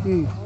Hmm.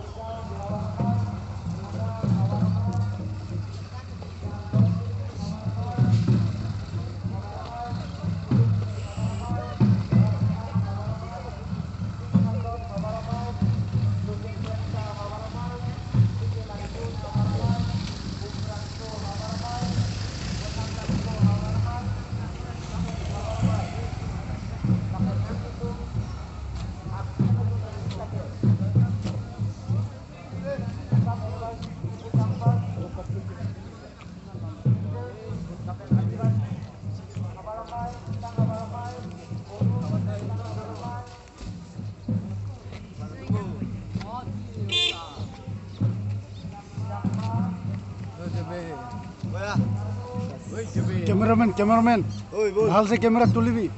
Cameraman हाल से कैमरा तुली भी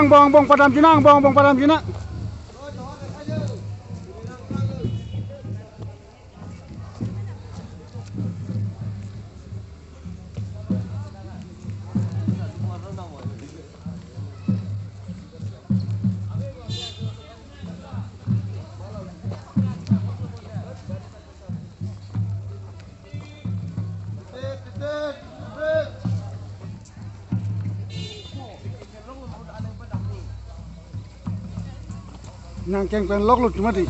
bong padam jinang bong padam jinang nang keng pen lok lut cuma di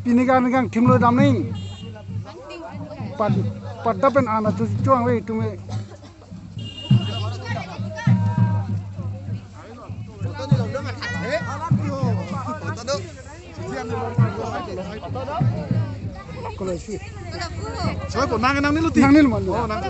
pinigang tim lo damning pad dapen anak tu cuang we tu me kalau sih saya pun nang ni lu ti nang ni lu man oh nang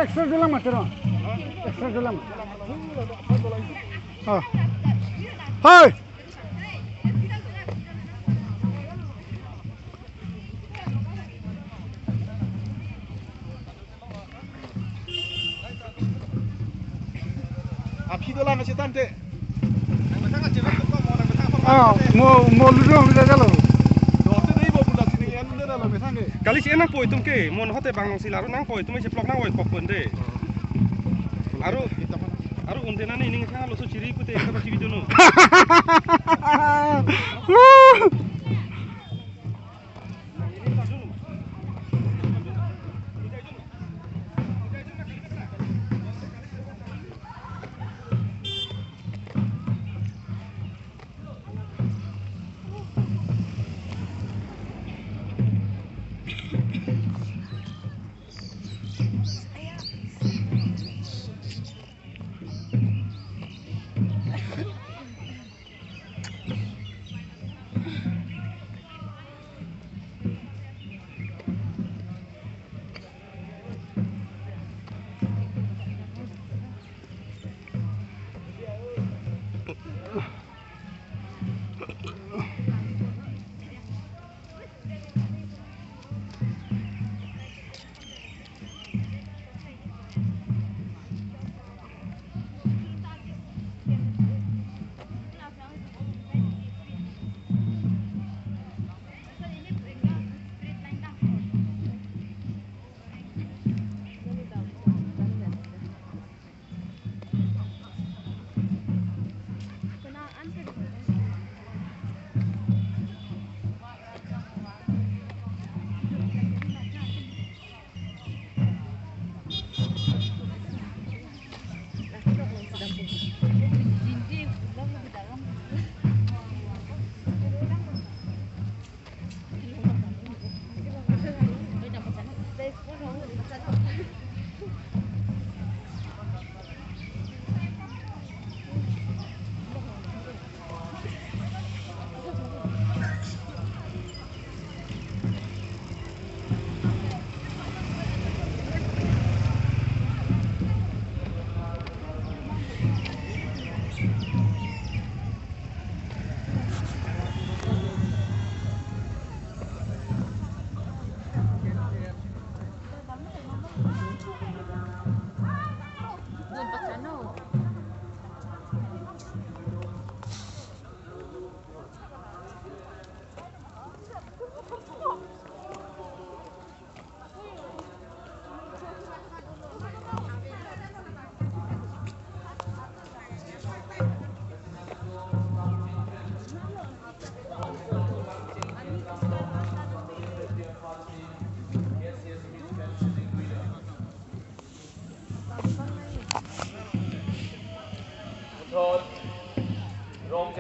extra dalam macam extra dalam ah hai api dalam macam tante mau lu dah jalan kali si enang poi tumke mon hote bangong silaru nang poi tumai seplok nang woi kokon de aru untena ni ning sanga loso ciri pute ka basi bidono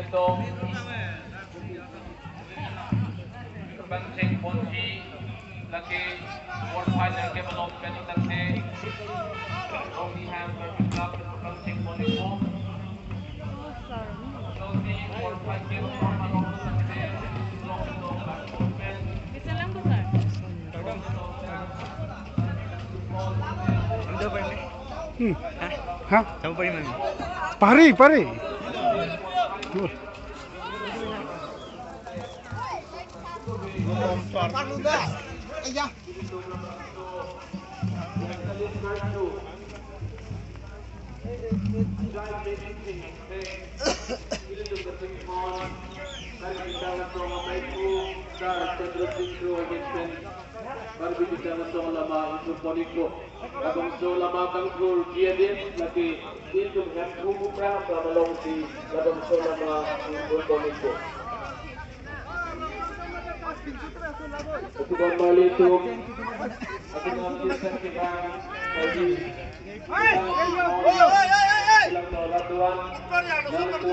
Bonitong, Bansing Bonji, lagi World Final Development nanti, Rockingham Club Bansing Bonitong, Chelsea World Final Development nanti, Rockingham Development. Bisa lang ba sir? Ano ba yun? Ha? Sama pa rin man. Pare. Berbicara soal lama itu politik, abang soal lama bangkul dia lagi itu dengan kubu berapa belum di abang soal lama itu politik. Itu kembali itu, aku mengambilkan kita lagi. Bilang tolak tuan, yang itu,